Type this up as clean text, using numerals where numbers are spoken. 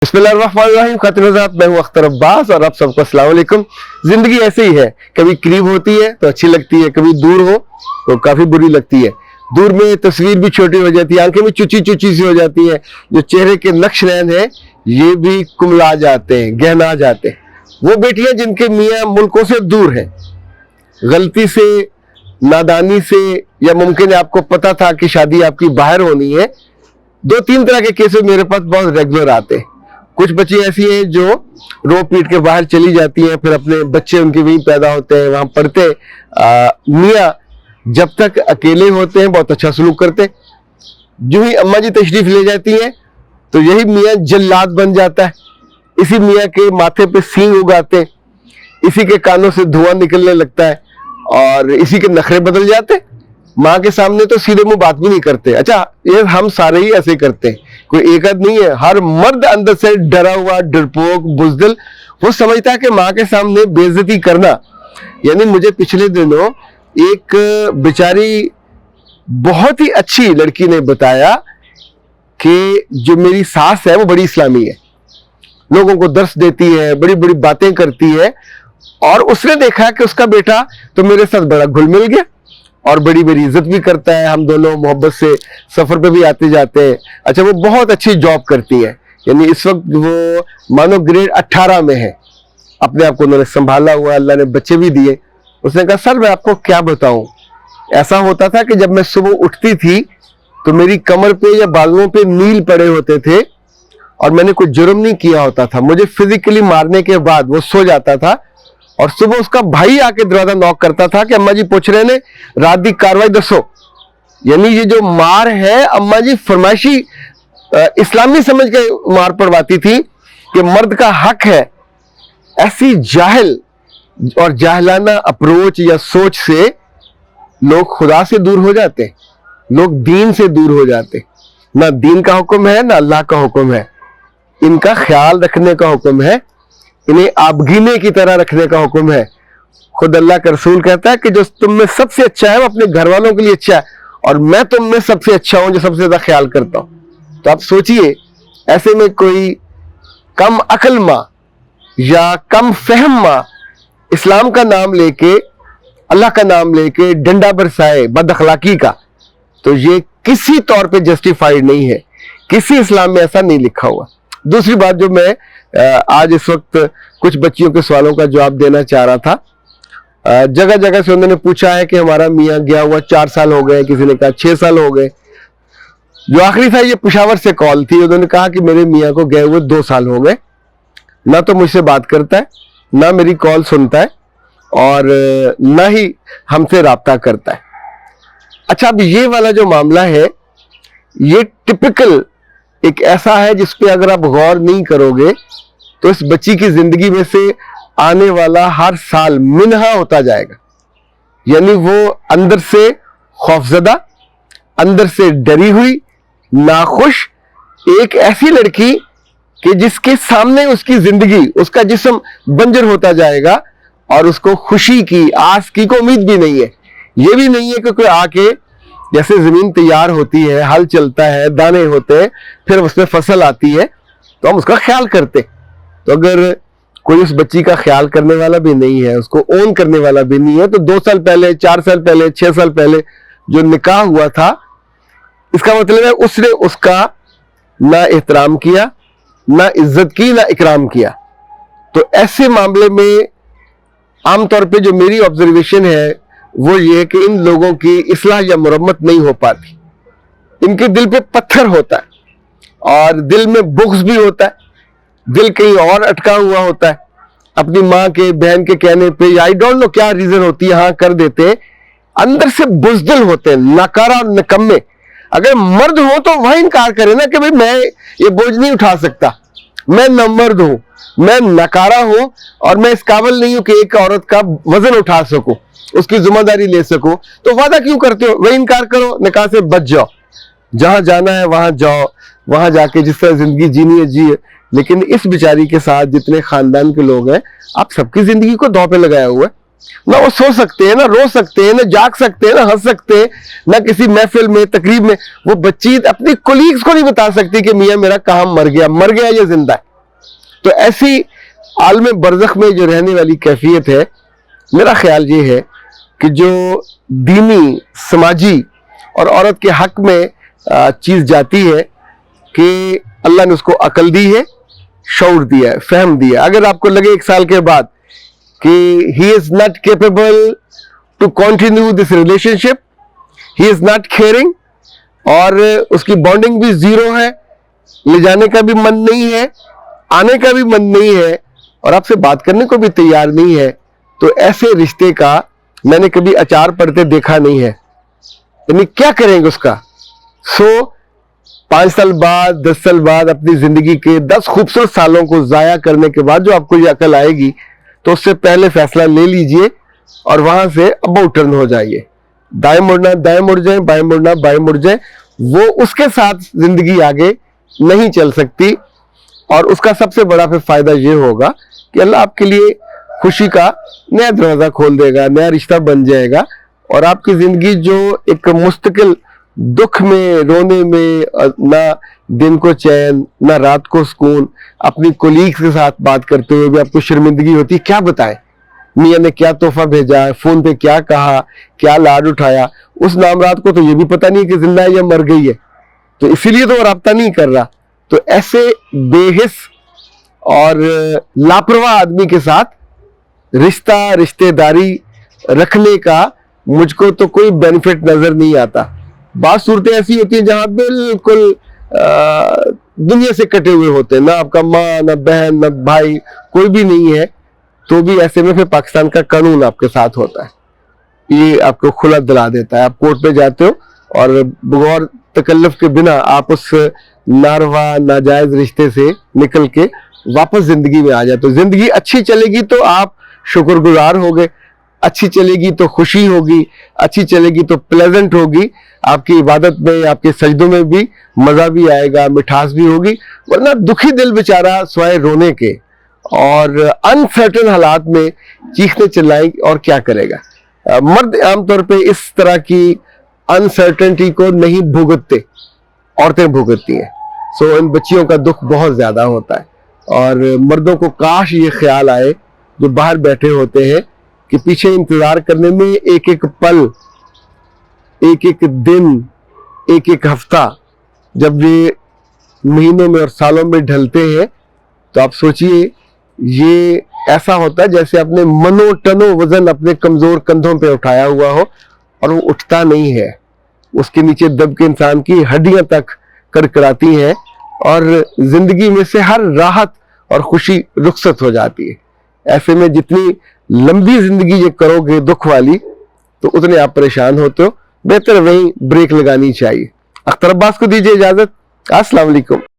बिस्मिल्लाहिर्रहमानिर्रहीम। खातिन हज़रात, मैं हूँ अख्तर अब्बास और आप सबको अस्सलाम वालेकुम। जिंदगी ऐसे ही है, कभी करीब होती है तो अच्छी लगती है, कभी दूर हो तो काफी बुरी लगती है। दूर में तस्वीर भी छोटी हो जाती है, आंखें भी चुची चुची सी हो जाती है, जो चेहरे के नक्श नैन है ये भी कुमला जाते हैं, गहना जाते हैं। वो बेटियां जिनके मियाँ मुल्कों से दूर हैं, गलती से, नादानी से, या मुमकिन है आपको पता था कि शादी आपकी बाहर होनी है। दो तीन तरह के केसेस मेरे पास बहुत रेगुलर आते हैं। कुछ बच्ची ऐसी हैं जो रो पीट के बाहर चली जाती हैं, फिर अपने बच्चे उनके वहीं पैदा होते हैं, वहां पढ़ते। मियाँ जब तक अकेले होते हैं बहुत अच्छा सलूक करते, जो ही अम्मा जी तशरीफ ले जाती हैं तो यही मियाँ जल्लाद बन जाता है। इसी मियाँ के माथे पे सींग उगाते, इसी के कानों से धुआं निकलने लगता है और इसी के नखरे बदल जाते। माँ के सामने तो सीधे मुंह बात भी नहीं करते। अच्छा, ये हम सारे ही ऐसे करते हैं, कोई एक आध नहीं है। हर मर्द अंदर से डरा हुआ, डरपोक, बुज़दिल, वो समझता है कि माँ के सामने बेइज्जती करना। यानी मुझे पिछले दिनों एक बेचारी बहुत ही अच्छी लड़की ने बताया कि जो मेरी सास है वो बड़ी इस्लामी है, लोगों को दर्स देती है, बड़ी बड़ी बातें करती है, और उसने देखा कि उसका बेटा तो मेरे साथ बड़ा घुल मिल गया और बड़ी मेरी इज्जत भी करता है, हम दोनों मोहब्बत से सफर पे भी आते जाते हैं। अच्छा, वो बहुत अच्छी जॉब करती है, यानी इस वक्त वो मानो ग्रेड 18 में है, अपने आप को उन्होंने संभाला हुआ, अल्लाह ने बच्चे भी दिए। उसने कहा, सर मैं आपको क्या बताऊं, ऐसा होता था कि जब मैं सुबह उठती थी तो मेरी कमर पे या बालों पे नील पड़े होते थे और मैंने कोई जुर्म नहीं किया होता था। मुझे फिजिकली मारने के बाद वो सो जाता था और सुबह उसका भाई आके दरवाजा नॉक करता था कि अम्मा जी पूछ रहे ने रात की कार्रवाई दसो। यानी ये जो मार है अम्मा जी फरमाइशी इस्लामी समझ के मार पड़वाती थी कि मर्द का हक है। ऐसी जाहिल और जाहिलाना अप्रोच या सोच से लोग खुदा से दूर हो जाते, लोग दीन से दूर हो जाते। ना दीन का हुक्म है ना अल्लाह का हुक्म है, इनका ख्याल रखने का हुक्म है, इन्हें आबगीने की तरह रखने का हुक्म है। खुद अल्लाह का रसूल कहता है कि जो तुम में सबसे अच्छा है वो अपने घर वालों के लिए अच्छा है, और मैं तुम में सबसे अच्छा हूं जो सबसे ज्यादा ख्याल करता हूं। तो आप सोचिए, ऐसे में कोई कम अकल माँ या कम फहम माँ इस्लाम का नाम लेके, अल्लाह का नाम लेके डंडा बरसाए बद अखलाकी का, तो ये किसी तौर पे जस्टिफाइड नहीं है, किसी इस्लाम में ऐसा नहीं लिखा हुआ। दूसरी बात जो मैं आज इस वक्त कुछ बच्चियों के सवालों का जवाब देना चाह रहा था, जगह जगह से उन्होंने पूछा है कि हमारा मियाँ गया हुआ 4 साल हो गए, किसी ने कहा 6 साल हो गए। जो आखिरी था ये पेशावर से कॉल थी, उन्होंने कहा कि मेरे मियाँ को गए हुए 2 साल हो गए, ना तो मुझसे बात करता है, ना मेरी कॉल सुनता है, और ना ही हमसे राब्ता करता है। अच्छा, अब ये वाला जो मामला है ये टिपिकल एक ऐसा है जिसपे अगर आप गौर नहीं करोगे तो इस बच्ची की जिंदगी में से आने वाला हर साल मिन्हा होता जाएगा। यानी वो अंदर से खौफजदा, अंदर से डरी हुई, नाखुश, एक ऐसी लड़की कि जिसके सामने उसकी जिंदगी, उसका जिस्म बंजर होता जाएगा और उसको खुशी की, आस की कोई उम्मीद भी नहीं है। ये भी नहीं है कि कोई आके, जैसे जमीन तैयार होती है, हल चलता है, दाने होते हैं, फिर उसमें फसल आती है तो हम उसका ख्याल करते। तो अगर कोई उस बच्ची का ख्याल करने वाला भी नहीं है, उसको ओन करने वाला भी नहीं है, तो 2 साल पहले, 4 साल पहले, 6 साल पहले जो निकाह हुआ था, इसका मतलब है उसने उसका ना एहतराम किया, ना इज्जत की, ना इकराम किया। तो ऐसे मामले में आमतौर पे जो मेरी ऑब्जर्वेशन है वो ये है कि इन लोगों की इस्लाह या मुरम्मत नहीं हो पाती। इनके दिल पे पत्थर होता है और दिल में बुग़्ज़ भी होता है, दिल कहीं और अटका हुआ होता है। अपनी माँ के, बहन के कहने पे या आई डोंट नो क्या रीजन होती है, हाँ कर देते हैं। अंदर से बुज़दिल होते हैं, नकारा और निकम्मे। अगर मर्द हो तो वह इनकार करे ना कि भाई मैं ये बोझ नहीं उठा सकता, मैं नमर्द हूं, मैं नकारा हूं और मैं इस काबिल नहीं हूं कि एक औरत का वजन उठा सकूं, उसकी जिम्मेदारी ले सकूं। तो वादा क्यों करते हो? वही इनकार करो, निकाह से बच जाओ, जहां जाना है वहां जाओ, वहां जाके जिस तरह जिंदगी जीनी है जिए। लेकिन इस बेचारी के साथ जितने खानदान के लोग हैं, आप सबकी जिंदगी को दांव पे लगाया हुआ है। ना वो सो सकते हैं, ना रो सकते हैं, ना जाग सकते हैं, ना हंस सकते हैं, ना किसी महफिल में, तकरीब में वो बच्ची अपनी कोलीग्स को नहीं बता सकती कि मियाँ मेरा कहाँ मर गया या जिंदा है। تو ایسی عالم برزخ میں جو رہنے والی کیفیت ہے، میرا خیال یہ ہے کہ جو دینی، سماجی اور عورت کے حق میں چیز جاتی ہے کہ اللہ نے اس کو عقل دی ہے، شعور دیا ہے، فہم دیا ہے. اگر آپ کو لگے 1 سال کے بعد کہ he is not capable to continue this relationship, he is not caring، اور اس کی بانڈنگ بھی زیرو ہے، لے جانے کا بھی من نہیں ہے، آنے کا بھی من نہیں ہے، اور آپ سے بات کرنے کو بھی تیار نہیں ہے، تو ایسے رشتے کا میں نے کبھی اچار پڑھتے دیکھا نہیں ہے. یعنی کیا کریں گے اس کا؟ 5 سال بعد، 10 سال بعد اپنی زندگی کے 10 خوبصورت سالوں کو ضائع کرنے کے بعد جو آپ کو یہ عقل آئے گی، تو اس سے پہلے فیصلہ لے لیجئے اور وہاں سے اباؤٹ ٹرن ہو جائیے. دائیں مڑنا دائیں مڑ جائیں، بائیں مڑنا بائیں مڑ جائیں. وہ اس کے ساتھ زندگی آگے نہیں چل سکتی، اور اس کا سب سے بڑا پھر فائدہ یہ ہوگا کہ اللہ آپ کے لیے خوشی کا نیا دروازہ کھول دے گا، نیا رشتہ بن جائے گا، اور آپ کی زندگی جو ایک مستقل دکھ میں، رونے میں، نہ دن کو چین نہ رات کو سکون، اپنی کولیگز کے ساتھ بات کرتے ہوئے بھی آپ کو شرمندگی ہوتی، کیا بتائیں میاں نے کیا تحفہ بھیجا ہے، فون پہ کیا کہا، کیا لاڈ اٹھایا. اس نامرات کو تو یہ بھی پتہ نہیں کہ زندہ ہے یا مر گئی ہے، تو اسی لیے تو وہ رابطہ نہیں کر رہا. تو ایسے بے حس اور لاپرواہ آدمی کے ساتھ رشتہ داری رکھنے کا مجھ کو تو کوئی بینیفٹ نظر نہیں آتا. بعض صورتیں ایسی ہوتی ہیں جہاں بالکل دنیا سے کٹے ہوئے ہوتے ہیں، نہ آپ کا ماں، نہ بہن، نہ بھائی، کوئی بھی نہیں ہے، تو بھی ایسے میں پھر پاکستان کا قانون آپ کے ساتھ ہوتا ہے، یہ آپ کو کھلا دلا دیتا ہے. آپ کورٹ پہ جاتے ہو اور بغور تکلف کے بنا آپ اس ناروا ناجائز رشتے سے نکل کے واپس زندگی میں آ جائے. تو زندگی اچھی چلے گی تو آپ شکر گزار ہوگے، اچھی چلے گی تو خوشی ہوگی، اچھی چلے گی تو پلیزنٹ ہوگی، آپ کی عبادت میں، آپ کے سجدوں میں بھی مزہ بھی آئے گا، مٹھاس بھی ہوگی. ورنہ دکھی دل بیچارہ سوائے رونے کے اور انسرٹن حالات میں چیخنے چلائیں اور کیا کرے گا. مرد عام طور پہ اس طرح کی انسرٹنٹی کو نہیں بھگتتے، عورتیں بھگتتی ہیں. سو ان بچیوں کا دکھ بہت زیادہ ہوتا ہے، اور مردوں کو کاش یہ خیال آئے جو باہر بیٹھے ہوتے ہیں کہ پیچھے انتظار کرنے میں ایک ایک پل، ایک ایک دن، ایک ایک ہفتہ جب یہ مہینوں میں اور سالوں میں ڈھلتے ہیں، تو آپ سوچئے یہ ایسا ہوتا ہے جیسے اپنے منو ٹنو وزن اپنے کمزور کندھوں پہ اٹھایا ہوا ہو اور وہ اٹھتا نہیں ہے. اس کے نیچے دب کے انسان کی ہڈیاں تک کڑکڑاتی ہیں اور زندگی میں سے ہر راحت اور خوشی رخصت ہو جاتی ہے. ایسے میں جتنی لمبی زندگی یہ کرو گے دکھ والی، تو اتنے آپ پریشان ہوتے ہو. بہتر وہیں بریک لگانی چاہیے. اختر عباس کو دیجیے اجازت. السلام علیکم.